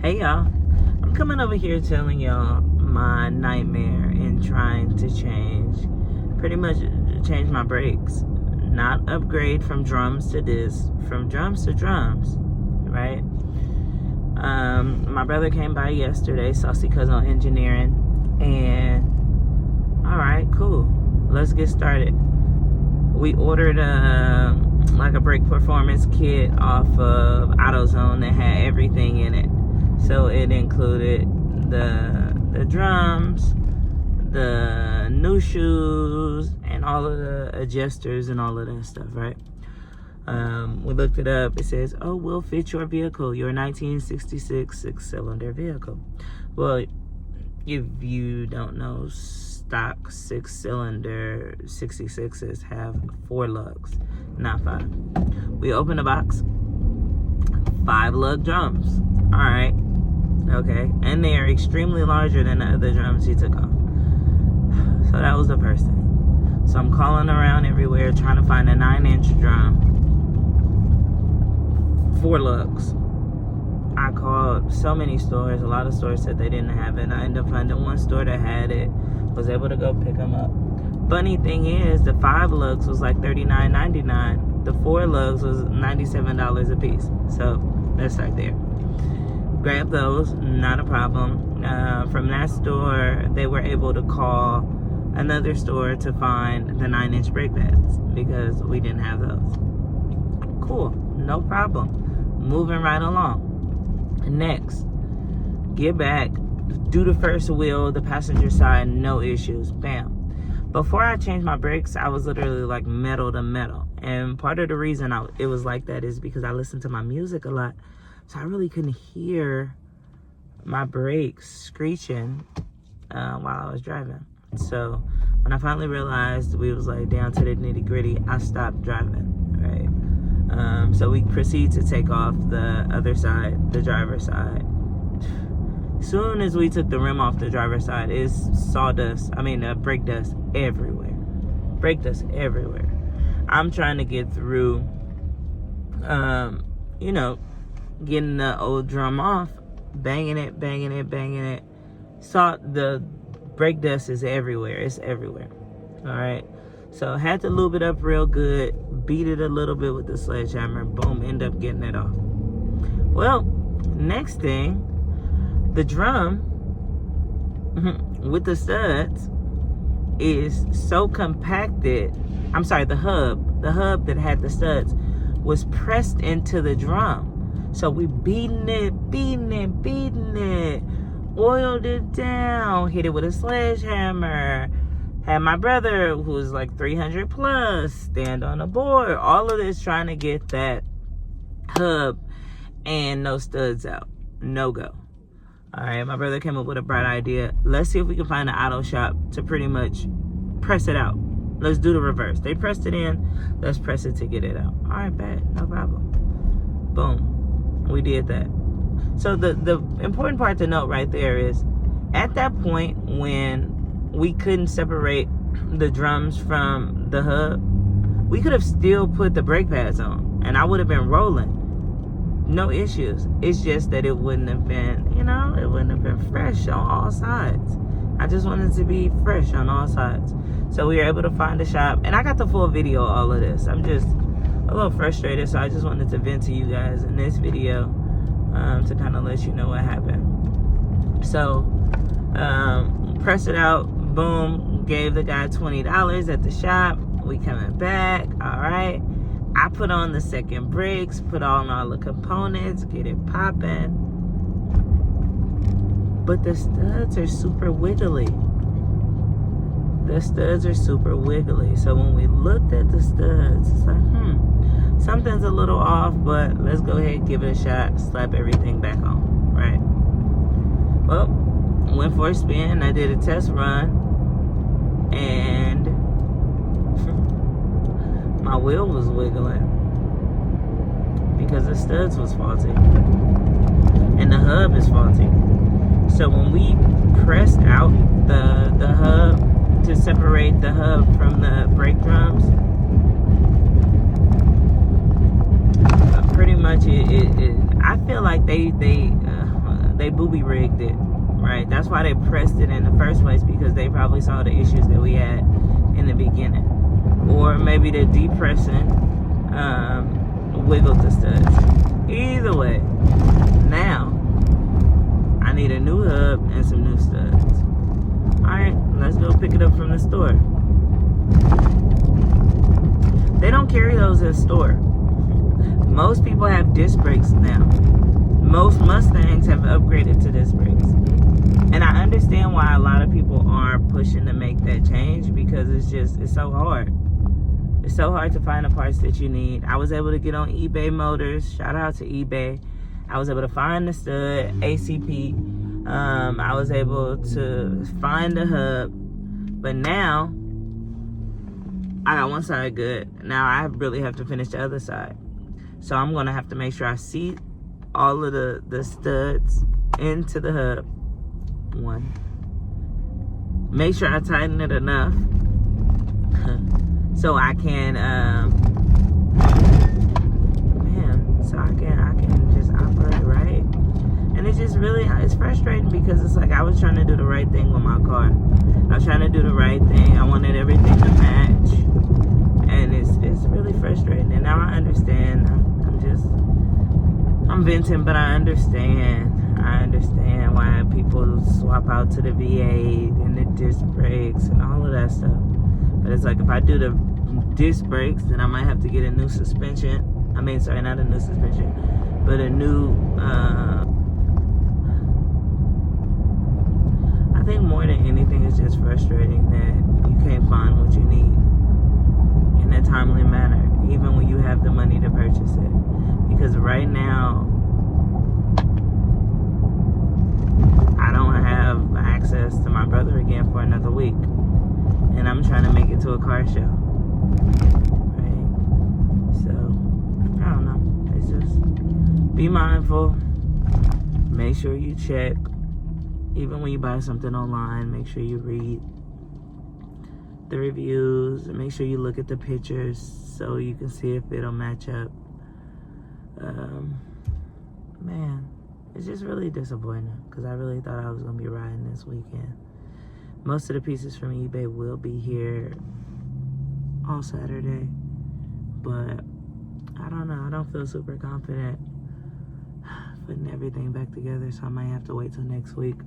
Hey y'all, I'm coming over here telling y'all my nightmare in trying to pretty much change my brakes. Not upgrade from drums to discs, from drums to drums, right? My brother came by yesterday, Saucy Cousin Engineering, and alright, cool, let's get started. We ordered like a brake performance kit off of AutoZone that had everything in it. So it included the drums, the new shoes, and all of the adjusters and all of that stuff, right? We looked it up. It says, oh, we'll fit your vehicle, your 1966 six-cylinder vehicle. Well, if you don't know, stock six-cylinder 66s have 4 lugs, not 5. We opened the box, 5 lug drums. All right, okay, and they are extremely larger than the other drums he took off. So that was the first thing. So I'm calling around everywhere trying to find a 9-inch drum, 4 lugs. I called so many stores. A lot of stores said they didn't have it. I ended up finding one store that had it. Was able to go pick them up. Funny thing is, the 5 lugs was like $39.99. The 4 lugs was $97 a piece. So let's start there. Grab those, not a problem. From that store, they were able to call another store to find the 9-inch brake pads because we didn't have those. Cool, no problem. Moving right along. Next, get back, do the first wheel, the passenger side, no issues, bam. Before I changed my brakes, I was literally like metal to metal. And part of the reason it was like that is because I listened to my music a lot. So I really couldn't hear my brakes screeching while I was driving. So when I finally realized we was like down to the nitty gritty, I stopped driving, right? So we proceed to take off the other side, the driver's side. Soon as we took the rim off the driver's side, it's brake dust everywhere. Brake dust everywhere. I'm trying to get through, getting the old drum off, banging it. The brake dust is everywhere. It's everywhere. All right. So had to lube it up real good, beat it a little bit with the sledgehammer, boom, end up getting it off. Well, next thing, the drum with the studs is so compacted. I'm sorry, the hub that had the studs was pressed into the drum. So we beating it, oiled it down, hit it with a sledgehammer, had my brother, who was like 300 plus, stand on the board, all of this trying to get that hub and no studs out, no go. All right, my brother came up with a bright idea. Let's see if we can find an auto shop to pretty much press it out. Let's do the reverse. They pressed it in, let's press it to get it out. All right, bad, no problem. Boom, we did that. So the important part to note right there is, at that point when we couldn't separate the drums from the hub, we could have still put the brake pads on and I would have been rolling. No issues. It's just that it wouldn't have been, it wouldn't have been fresh on all sides. I just wanted to be fresh on all sides. So we were able to find a shop, and I got the full video of all of this. I'm just a little frustrated, so I just wanted to vent to you guys in this video to kind of let you know what happened. So press it out, boom, gave the guy $20 at the shop. We coming back, all right. I put on the second brakes, put on all the components, get it popping. But the studs are super wiggly. So when we looked at the studs, it's like, something's a little off, but let's go ahead and give it a shot, slap everything back on, right? Well, went for a spin, I did a test run, and my wheel was wiggling because the studs was faulty and the hub is faulty. So when we pressed out the hub to separate the hub from the brake drums, pretty much I feel like they booby rigged it, right? That's why they pressed it in the first place, because they probably saw the issues that we had in the beginning. Or maybe the depression wiggled the studs. Either way, now I need a new hub and some new studs. Alright, let's go pick it up from the store. They don't carry those in store. Most people have disc brakes now. Most Mustangs have upgraded to disc brakes. And I understand why a lot of people are pushing to make that change, because it's so hard. It's so hard to find the parts that you need. I was able to get on eBay Motors. Shout out to eBay. I was able to find the stud, ACP. I was able to find the hub. But now, I got one side good. Now I really have to finish the other side. So I'm going to have to make sure I seat all of the studs into the hub. One. Make sure I tighten it enough so I can, so I can just operate right. And it's just really, it's frustrating, because it's like I was trying to do the right thing with my car. I was trying to do the right thing. I wanted everything to match. And it's really frustrating. And now I understand. I'm venting, but I understand. I understand why people swap out to the V8 and the disc brakes and all of that stuff. But it's like, if I do the disc brakes, then I might have to get a new suspension. I mean, sorry, not a new suspension, but a new, I think more than anything, it's just frustrating that you can't find what you need in a timely manner, even when you have the money to purchase it. Because right now, I don't have access to my brother again for another week. And I'm trying to make it to a car show. Right? So, I don't know. It's just, be mindful. Make sure you check. Even when you buy something online, make sure you read the reviews. And make sure you look at the pictures so you can see if it'll match up. Man, it's just really disappointing, because I really thought I was going to be riding this weekend. Most of the pieces from eBay will be here on Saturday, but I don't know. I don't feel super confident putting everything back together, so I might have to wait till next week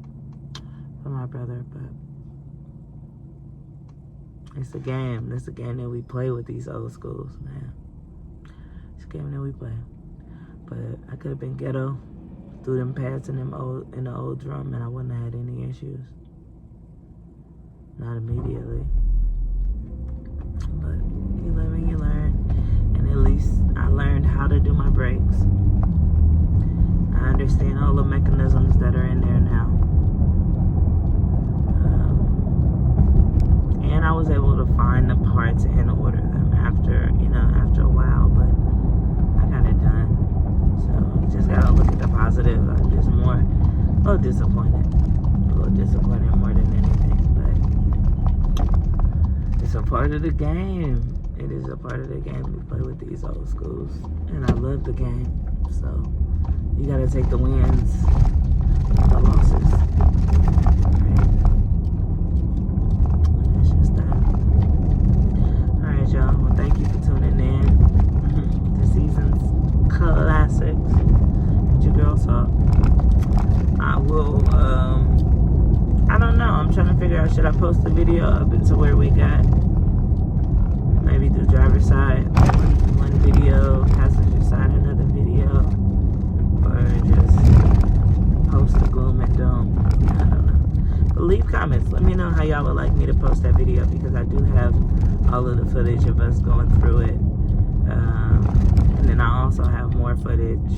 for my brother. But it's a game. It's a game that we play with these old schools, man. It's a game that we play. But I could have been ghetto, threw them pads in the old drum, and I wouldn't have had any issues. Not immediately. But you live and you learn. And at least I learned how to do my brakes. I understand all the mechanisms that are in there now. And I was able to find the parts and order them after a while, but I got it done. So you just gotta look at the positive. I'm just a little disappointed more than anything, but it's a part of the game. It is a part of the game. We play with these old schools, and I love the game. So you gotta take the wins, the losses. Right? That's just that. All right, y'all. Well, thank you for tuning in. The season's classics. Your girl saw. I will. I don't know. I'm trying to figure out, should I post the video up into where we got? Maybe do driver's side one video, passenger side another video, or just post the gloom and doom. I don't know. But leave comments. Let me know how y'all would like me to post that video, because I do have all of the footage of us going through it. And then I also have more footage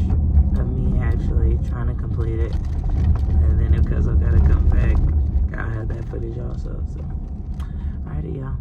of me actually trying to complete it. And then because I've got to come back, I'll have that footage also. So, alrighty, y'all.